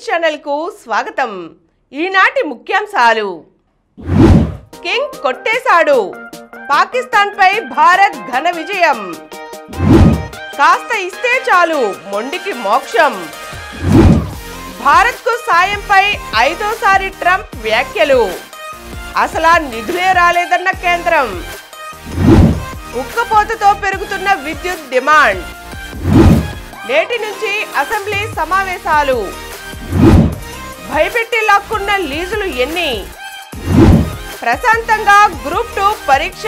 News channel కు స్వాగతం. ఈనాటి ముఖ్యాంశాలు. కింగ్ కొట్టేశాడు, పాకిస్తాన్ పై భారత్ ఘన విజయం. కాస్త ఇస్తే చాలు, మొండికి మోక్షం. భారత్ కు సాయంపై ఐదోసారి ట్రంప్ వ్యాఖ్యలు. అసలా నిధులే రాలేదన్న కేంద్రం. ఉక్కపోతతో పెరుగుతున్న విద్యుత్ డిమాండ్. నేటి నుంచి అసెంబ్లీ సమావేశాలు. భయపెట్టి లాక్కున్న లీజులు ఎన్ని? ప్రశాంతంగా గ్రూప్ 2 పరీక్ష.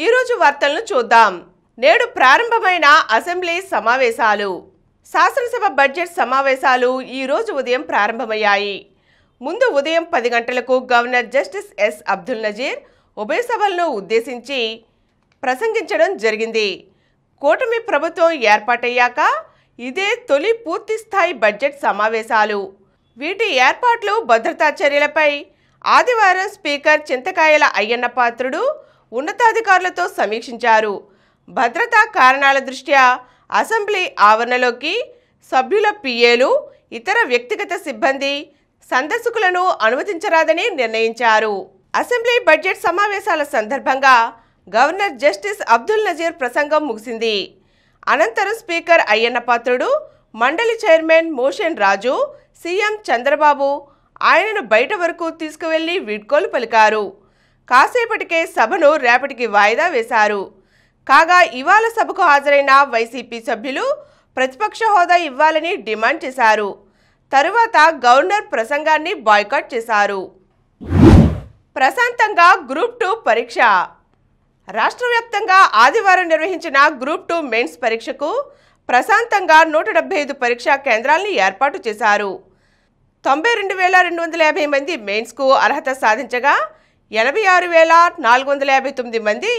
ఈరోజు వార్తలను చూద్దాం. నేడు ప్రారంభమైన అసెంబ్లీ సమావేశాలు. శాసనసభ బడ్జెట్ సమావేశాలు ఈరోజు ఉదయం ప్రారంభమయ్యాయి. ముందు ఉదయం 10 గంటలకు governor justice S Abdul Nazeer ఉభయ సభలను ఉద్దేశించి ప్రసంగించడం జరిగింది. కూటమి ప్రభుత్వం ఏర్పాటయ్యాక ఇదే తొలి పూర్తిస్థాయి బడ్జెట్ సమావేశాలు. వీటి ఏర్పాట్లు, భద్రతా చర్యలపై ఆదివారం స్పీకర్ చింతకాయల అయ్యన్న పాత్రుడు ఉన్నతాధికారులతో సమీక్షించారు. భద్రతా కారణాల దృష్ట్యా అసెంబ్లీ ఆవరణలోకి సభ్యుల పిఏలు, ఇతర వ్యక్తిగత సిబ్బంది, సందర్శకులను అనుమతించరాదని నిర్ణయించారు. అసెంబ్లీ బడ్జెట్ సమావేశాల సందర్భంగా గవర్నర్ జస్టిస్ అబ్దుల్ నజీర్ ప్రసంగం ముగిసింది. అనంతరం స్పీకర్ అయ్యన్న పాత్రుడు, మండలి చైర్మన్ మోషన్ రాజు, సీఎం చంద్రబాబు ఆయనను బయట వరకు తీసుకువెళ్లి వీడ్కోలు పలికారు. కాసేపటికే సభను రేపటికి వాయిదా వేశారు. కాగా ఇవాళ సభకు హాజరైన వైసీపీ సభ్యులు ప్రతిపక్ష హోదా ఇవ్వాలని డిమాండ్ చేశారు. తరువాత గవర్నర్ ప్రసంగాన్ని బాయ్కాట్ చేశారు. ప్రశాంతంగా గ్రూప్ 2 పరీక్ష. రాష్ట్ర వ్యాప్తంగా ఆదివారం నిర్వహించిన గ్రూప్ 2 మెయిన్స్ పరీక్షకు ప్రశాంతంగా 175 పరీక్షా కేంద్రాలను ఏర్పాటు చేశారు. 92,250 మంది మెయిన్స్కు అర్హత సాధించగా 86,459 మంది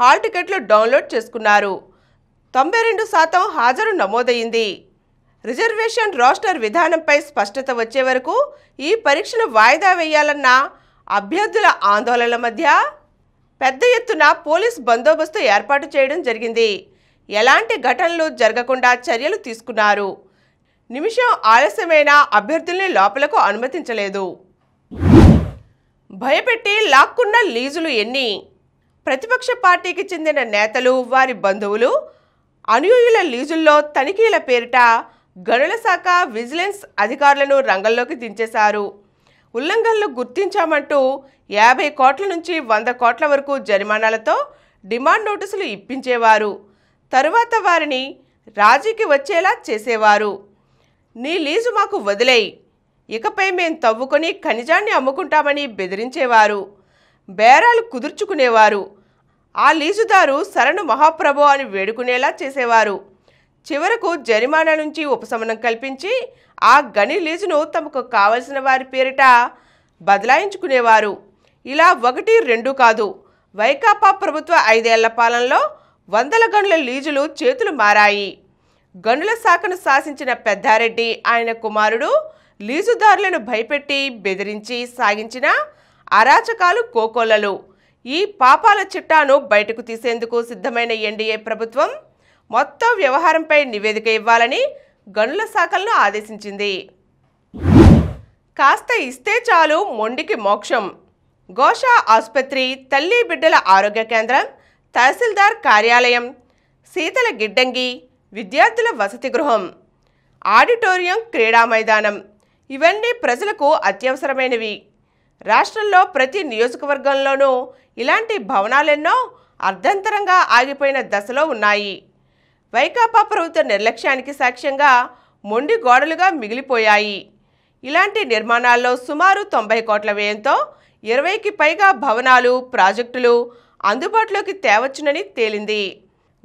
హాల్ టికెట్లు డౌన్లోడ్ చేసుకున్నారు. 92% హాజరు నమోదైంది. రిజర్వేషన్ రోస్టర్ విధానంపై స్పష్టత వచ్చే వరకు ఈ పరీక్షను వాయిదా వేయాలన్న అభ్యర్థుల ఆందోళనల మధ్య పెద్ద ఎత్తున పోలీస్ బందోబస్తు ఏర్పాటు చేయడం జరిగింది. ఎలాంటి ఘటనలు జరగకుండా చర్యలు తీసుకున్నారు. నిమిషం ఆలస్యమైన అభ్యర్థుల్ని లోపలకు అనుమతించలేదు. భయపెట్టి లాక్కున్న లీజులు ఎన్ని? ప్రతిపక్ష పార్టీకి చెందిన నేతలు, వారి బంధువులు, అనుయూయుల లీజుల్లో తనిఖీల పేరిట గనుల శాఖ, విజిలెన్స్ అధికారులను రంగంలోకి దించేశారు. ఉల్లంఘనలు గుర్తించామంటూ 50 కోట్ల నుంచి 100 కోట్ల వరకు జరిమానాలతో డిమాండ్ నోటీసులు ఇప్పించేవారు. తరువాత వారిని రాజీకి వచ్చేలా చేసేవారు. నీ లీజు మాకు వదిలేయి, ఇకపై మేం తవ్వుకొని ఖనిజాన్ని అమ్ముకుంటామని బెదిరించేవారు. బేరాలు కుదుర్చుకునేవారు. ఆ లీజుదారు శరణు మహాప్రభు అని వేడుకునేలా చేసేవారు. చివరకు జరిమానా నుంచి ఉపశమనం కల్పించి ఆ గని లీజును తమకు కావలసిన వారి పేరిట బదలాయించుకునేవారు. ఇలా 1, 2 కాదు, వైకాపా ప్రభుత్వ 5 ఏళ్ల పాలనలో వందల గనుల లీజులు చేతులు మారాయి. గనుల శాఖను శాసించిన పెద్దారెడ్డి, ఆయన కుమారుడు లీజుదారులను భయపెట్టి బెదిరించి సాగించిన అరాచకాలు కోకొల్లలు. ఈ పాపాల చిట్టాను బయటకు తీసేందుకు సిద్ధమైన ఎన్డీఏ ప్రభుత్వం మొత్తం వ్యవహారంపై నివేదిక ఇవ్వాలని గనుల శాఖలను ఆదేశించింది. కాస్త ఇస్తే చాలు, మొండికి మోక్షం. గోషా ఆసుపత్రి, తల్లి బిడ్డల ఆరోగ్య కేంద్రం, తహసీల్దార్ కార్యాలయం, శీతల గిడ్డంగి, విద్యార్థుల వసతి గృహం, ఆడిటోరియం, క్రీడా మైదానం ఇవన్నీ ప్రజలకు అత్యవసరమైనవి. రాష్ట్రంలో ప్రతి నియోజకవర్గంలోనూ ఇలాంటి భవనాలెన్నో అర్ధంతరంగా ఆగిపోయిన దశలో ఉన్నాయి. వైకాపా ప్రభుత్వ నిర్లక్ష్యానికి సాక్ష్యంగా మొండి గోడలుగా మిగిలిపోయాయి. ఇలాంటి నిర్మాణాల్లో సుమారు 90 కోట్ల వ్యయంతో 20కి పైగా భవనాలు, ప్రాజెక్టులు అందుబాటులోకి తేవచ్చునని తేలింది.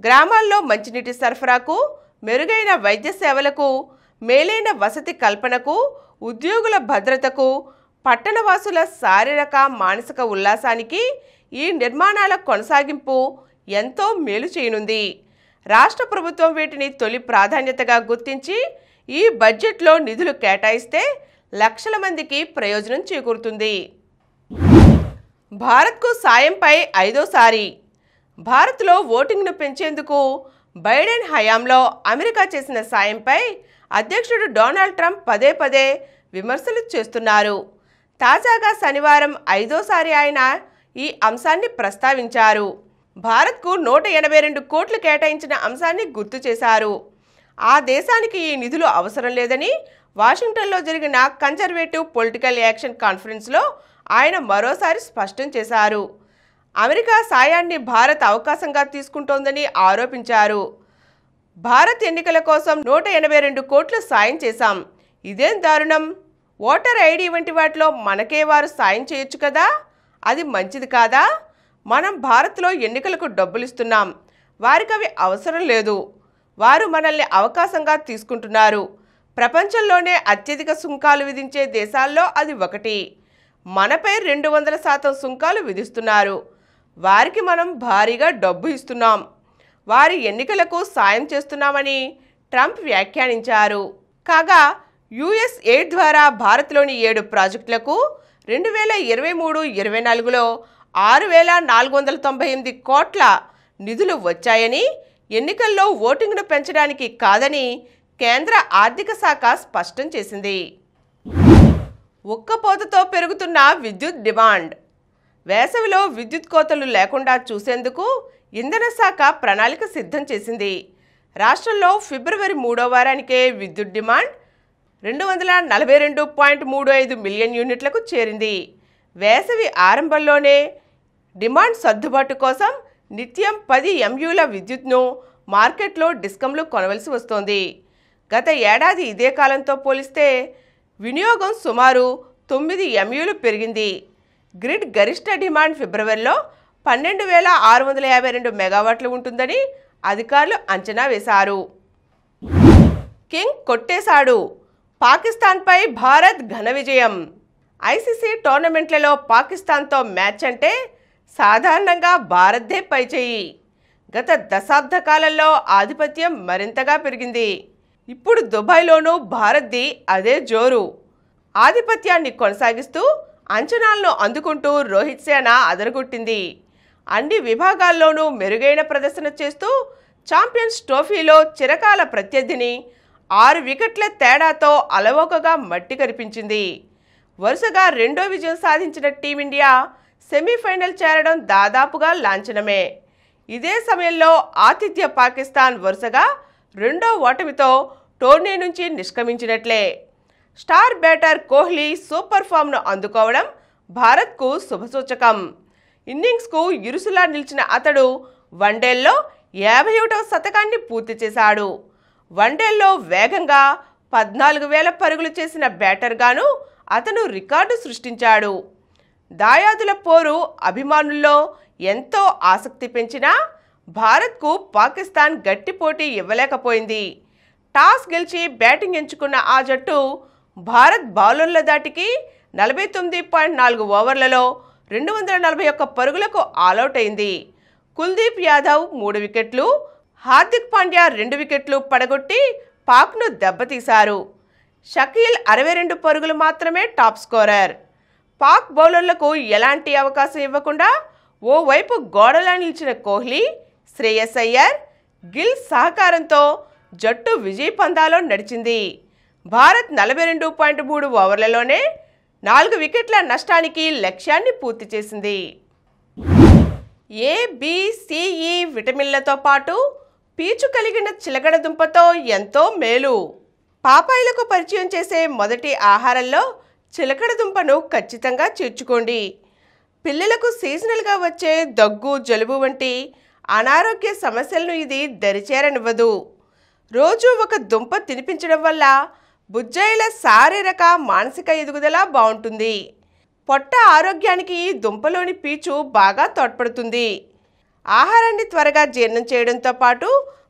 గ్రామాల్లో మంచినీటి సరఫరాకు, మెరుగైన వైద్య సేవలకు, మేలైన వసతి కల్పనకు, ఉద్యోగుల భద్రతకు, పట్టణవాసుల శారీరక, మానసిక ఉల్లాసానికి ఈ నిర్మాణాల కొనసాగింపు ఎంతో మేలు చేయనుంది. రాష్ట్ర ప్రభుత్వం వీటిని తొలి ప్రాధాన్యతగా గుర్తించి ఈ బడ్జెట్లో నిధులు కేటాయిస్తే లక్షల మందికి ప్రయోజనం చేకూరుతుంది. భారత్కు సాయంపై 5వసారి. భారత్లో ఓటింగ్ను పెంచేందుకు బైడెన్ హయాంలో అమెరికా చేసిన సాయంపై అధ్యక్షుడు డొనాల్డ్ ట్రంప్ పదే పదే విమర్శలు చేస్తున్నారు. తాజాగా శనివారం 5వ సారి ఆయన ఈ అంశాన్ని ప్రస్తావించారు. భారత్కు 182 కోట్లు కేటాయించిన అంశాన్ని గుర్తు చేశారు. ఆ దేశానికి ఈ నిధులు అవసరం లేదని వాషింగ్టన్లో జరిగిన కన్జర్వేటివ్ పొలిటికల్ యాక్షన్ కాన్ఫరెన్స్లో ఆయన మరోసారి స్పష్టం చేశారు. అమెరికా సాయాన్ని భారత్ అవకాశంగా తీసుకుంటోందని ఆరోపించారు. భారత్ ఎన్నికల కోసం 182 కోట్లు సాయం చేశాం. ఇదేం దారుణం? ఓటర్ ఐడి వంటి వాటిలో మనకే వారు సాయం చేయొచ్చు కదా, అది మంచిది కాదా? మనం భారత్లో ఎన్నికలకు డబ్బులు ఇస్తున్నాం, వారికి అవి అవసరం లేదు. వారు మనల్ని అవకాశంగా తీసుకుంటున్నారు. ప్రపంచంలోనే అత్యధిక సుంకాలు విధించే దేశాల్లో అది ఒకటి. మనపై 200% సుంకాలు విధిస్తున్నారు. వారికి మనం భారీగా డబ్బు ఇస్తున్నాం, వారి ఎన్నికలకు సాయం చేస్తున్నామని ట్రంప్ వ్యాఖ్యానించారు. కాగా యుఎస్ ఎయిడ్ ద్వారా భారత్లోని 7 ప్రాజెక్టులకు 2023-24లో 6,498 కోట్ల నిధులు వచ్చాయని, ఎన్నికల్లో ఓటింగ్ను పెంచడానికి కాదని కేంద్ర ఆర్థిక శాఖ స్పష్టం చేసింది. ఉక్కపోతతో పెరుగుతున్న విద్యుత్ డిమాండ్. వేసవిలో విద్యుత్ కోతలు లేకుండా చూసేందుకు ఇంధన శాఖ ప్రణాళిక సిద్ధం చేసింది. రాష్ట్రంలో ఫిబ్రవరి 3వ వారానికే విద్యుత్ డిమాండ్ 242.35 మిలియన్ యూనిట్లకు చేరింది. వేసవి ఆరంభంలోనే డిమాండ్ సర్దుబాటు కోసం నిత్యం 10 MUల విద్యుత్ను మార్కెట్లో డిస్కంలు కొనవలసి వస్తోంది. గత ఏడాది ఇదే కాలంతో పోలిస్తే వినియోగం సుమారు 9 MUలు పెరిగింది. గ్రిడ్ గరిష్ట డిమాండ్ ఫిబ్రవరిలో 12,652 మెగావాట్లు ఉంటుందని అధికారులు అంచనా వేశారు. కింగ్ కొట్టేశాడు, పాకిస్తాన్పై భారత్ ఘన విజయం. ఐసీసీ టోర్నమెంట్లలో పాకిస్తాన్తో మ్యాచ్ అంటే సాధారణంగా భారత్దే పైచేయి. గత దశాబ్ద కాలంలో ఆధిపత్యం మరింతగా పెరిగింది. ఇప్పుడు దుబాయ్లోనూ భారత్ది అదే జోరు. ఆధిపత్యాన్ని కొనసాగిస్తూ అంచనాలను అందుకుంటూ రోహిత్ సేన అదరగొట్టింది. అన్ని విభాగాల్లోనూ మెరుగైన ప్రదర్శన చేస్తూ ఛాంపియన్స్ ట్రోఫీలో చిరకాల ప్రత్యర్థిని 6 వికెట్ల తేడాతో అలవోకగా మట్టి కరిపించింది. వరుసగా 2వ విజయం సాధించిన టీమిండియా సెమీఫైనల్ చేరడం దాదాపుగా లాంఛనమే. ఇదే సమయంలో ఆతిథ్య పాకిస్తాన్ వరుసగా 2వ ఓటమితో టోర్నీ నుంచి నిష్క్రమించినట్లే. స్టార్ బ్యాటర్ కోహ్లీ సూపర్ ఫామ్ను అందుకోవడం భారత్కు శుభసూచకం. ఇన్నింగ్స్కు ఇరుసులా నిలిచిన అతడు వన్డేల్లో 51వ శతకాన్ని పూర్తి చేశాడు. వన్డేల్లో వేగంగా 14,000 పరుగులు చేసిన బ్యాటర్గాను అతను రికార్డు సృష్టించాడు. దాయాదుల పోరు అభిమానుల్లో ఎంతో ఆసక్తి పెంచినా భారత్కు పాకిస్తాన్ గట్టి పోటీ ఇవ్వలేకపోయింది. టాస్ గెలిచి బ్యాటింగ్ ఎంచుకున్న ఆ జట్టు భారత్ బౌలర్ల దాటికి 49.4 ఓవర్లలో 241 పరుగులకు ఆలౌట్ అయింది. కుల్దీప్ యాదవ్ 3 వికెట్లు, హార్దిక్ పాండ్యా 2 వికెట్లు పడగొట్టి పాక్ను దెబ్బతీశారు. షకీల్ 62 పరుగులు మాత్రమే టాప్ స్కోరర్. పాక్ బౌలర్లకు ఎలాంటి అవకాశం ఇవ్వకుండా ఓవైపు గోడలా నిలిచిన కోహ్లీ, శ్రేయస్ అయ్యర్, గిల్ సహకారంతో జట్టు విజయ పందాలో నడిచింది. భారత్ 42.3 ఓవర్లలోనే 4 వికెట్ల నష్టానికి లక్ష్యాన్ని పూర్తి చేసింది. A-B-C-E విటమిన్లతో పాటు పీచు కలిగిన చిలకడ దుంపతో ఎంతో మేలు. పాపాయిలకు పరిచయం చేసే మొదటి ఆహారంలో చిలకడ దుంపను ఖచ్చితంగా చేర్చుకోండి. పిల్లలకు సీజనల్గా వచ్చే దగ్గు, జలుబు వంటి అనారోగ్య సమస్యలను ఇది దరిచేరనివ్వదు. రోజు ఒక దుంప తినిపించడం వల్ల బుజ్జాయిల శారీరక, మానసిక ఎదుగుదల బాగుంటుంది. పొట్ట ఆరోగ్యానికి ఈ దుంపలోని పీచు బాగా తోడ్పడుతుంది. ఆహారాన్ని త్వరగా జీర్ణం చేయడంతో పాటు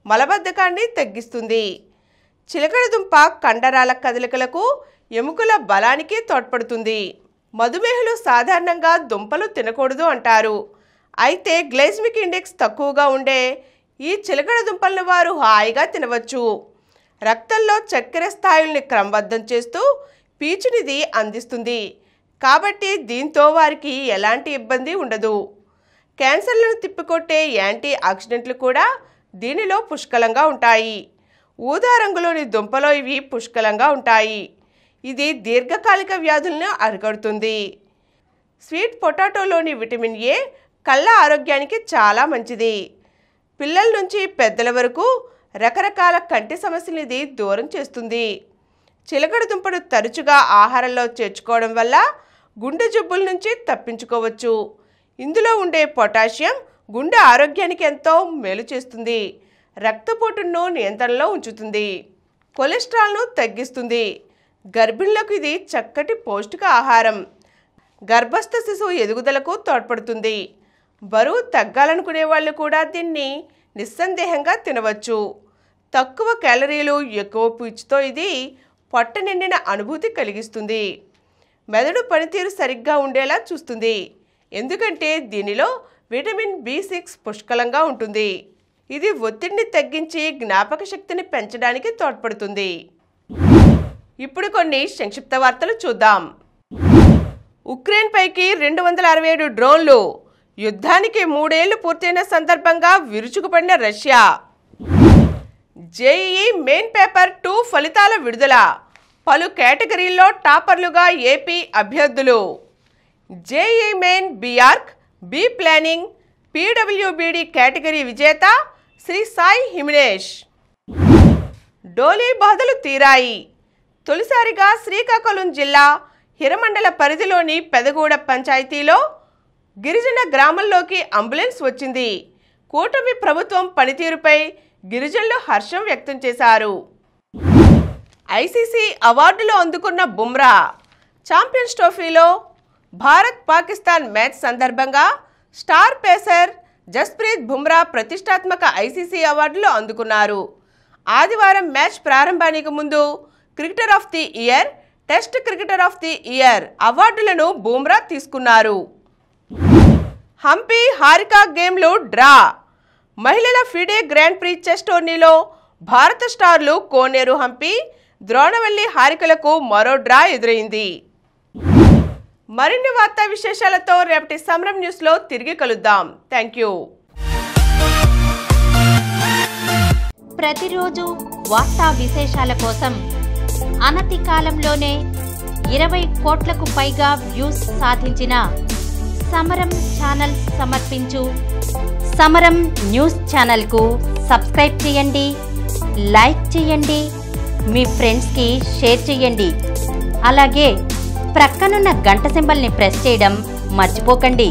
మలబద్ధకాన్ని తగ్గిస్తుంది. చిలకడ దుంప కండరాల కదలికలకు, ఎముకల బలానికి తోడ్పడుతుంది. మధుమేహులు సాధారణంగా దుంపలు తినకూడదు అంటారు. అయితే గ్లైసెమిక్ ఇండెక్స్ తక్కువగా ఉండే ఈ చిలకడ దుంపలను వారు హాయిగా తినవచ్చు. రక్తంలో చక్కెర స్థాయిల్ని క్రమబద్ధం చేస్తూ పీచునిది అందిస్తుంది. కాబట్టి దీంతో వారికి ఎలాంటి ఇబ్బంది ఉండదు. క్యాన్సర్లను తిప్పికొట్టే యాంటీ ఆక్సిడెంట్లు కూడా దీనిలో పుష్కలంగా ఉంటాయి. ఊదా రంగులోని దుంపలో ఇవి పుష్కలంగా ఉంటాయి. ఇది దీర్ఘకాలిక వ్యాధులను అరికడుతుంది. స్వీట్ పొటాటోలోని విటమిన్ ఏ కళ్ళ ఆరోగ్యానికి చాలా మంచిది. పిల్లల నుంచి పెద్దల వరకు రకరకాల కంటి సమస్యలను ఇది దూరం చేస్తుంది. చిలకడ దుంపను తరచుగా ఆహారంలో చేర్చుకోవడం వల్ల గుండె జబ్బుల నుంచి తప్పించుకోవచ్చు. ఇందులో ఉండే పొటాషియం గుండె ఆరోగ్యానికి ఎంతో మేలు చేస్తుంది. రక్తపోటును నియంత్రణలో ఉంచుతుంది. కొలెస్ట్రాల్ను తగ్గిస్తుంది. గర్భిణులకు ఇది చక్కటి పౌష్టిక ఆహారం. గర్భస్థ శిశువు ఎదుగుదలకు తోడ్పడుతుంది. బరువు తగ్గాలనుకునే వాళ్ళు కూడా దీన్ని నిస్సందేహంగా తినవచ్చు. తక్కువ క్యాలరీలు ఎక్కువ పీచుతో ఇది పొట్ట నిండిన అనుభూతి కలిగిస్తుంది. మెదడు పనితీరు సరిగ్గా ఉండేలా చూస్తుంది. ఎందుకంటే దీనిలో విటమిన్ B6 పుష్కలంగా ఉంటుంది. ఇది ఒత్తిడిని తగ్గించి జ్ఞాపక శక్తిని పెంచడానికి తోడ్పడుతుంది. ఇప్పుడు కొన్ని సంక్షిప్త వార్తలు చూద్దాం. ఉక్రెయిన్ పైకి 267 డ్రోన్లు. యుద్ధానికి 3 ఏళ్లు పూర్తయిన సందర్భంగా విరుచుకుపడిన రష్యా. జేఈఈ మెయిన్ పేపర్ 2 ఫలితాల విడుదల. పలు కేటగిరీల్లో టాపర్లుగా ఏపీ అభ్యర్థులు. JEE main B Arch, B planning, పీడబ్ల్యూబీడీ కేటగిరీ విజేత శ్రీ సాయి హిమనేష్. డోలీ బాధలు తీరాయి. తొలిసారిగా శ్రీకాకుళం జిల్లా హిరమండల పరిధిలోని పెదగూడ పంచాయతీలో గిరిజన గ్రామంలోకి అంబులెన్స్ వచ్చింది. కూటమి ప్రభుత్వం పనితీరుపై గిరిజనులు హర్షం వ్యక్తం చేశారు. ఐసీసీ అవార్డులు అందుకున్న బుమ్రా. ఛాంపియన్స్ ట్రోఫీలో భారత్ పాకిస్తాన్ మ్యాచ్ సందర్భంగా స్టార్ పేసర్ జస్ప్రీత్ బుమ్రా ప్రతిష్టాత్మక ఐసీసీ అవార్డులు అందుకున్నారు. ఆదివారం మ్యాచ్ ప్రారంభానికి ముందు cricketer of the year, test cricketer of the year అవార్డులను బుమ్రా తీసుకున్నారు. హంపి హారికా గేమ్లు డ్రా. మహిళల ఫిడే గ్రాండ్ ప్రీ చెస్ టోర్నీలో భారత స్టార్లు కోనేరు హంపి, ద్రోణవల్లి హారికలకు మరో డ్రా ఎదురైంది. మరిన్ని వార్తా విశేషాలతో రేపటి సమరం న్యూస్లో తిరిగి కలుద్దాం. Thank you. ప్రతిరోజు వార్తా విశేషాల కోసం అనతి కాలంలోనే 20 కోట్లకు పైగా వ్యూస్ సాధించిన సమరం ఛానల్ సమర్పించు సమరం న్యూస్ ఛానల్కు సబ్స్క్రైబ్ చేయండి, లైక్ చేయండి, మీ ఫ్రెండ్స్కి షేర్ చేయండి. అలాగే ప్రక్కనున్న గంట సింబల్ని ప్రెస్ చేయడం మర్చిపోకండి.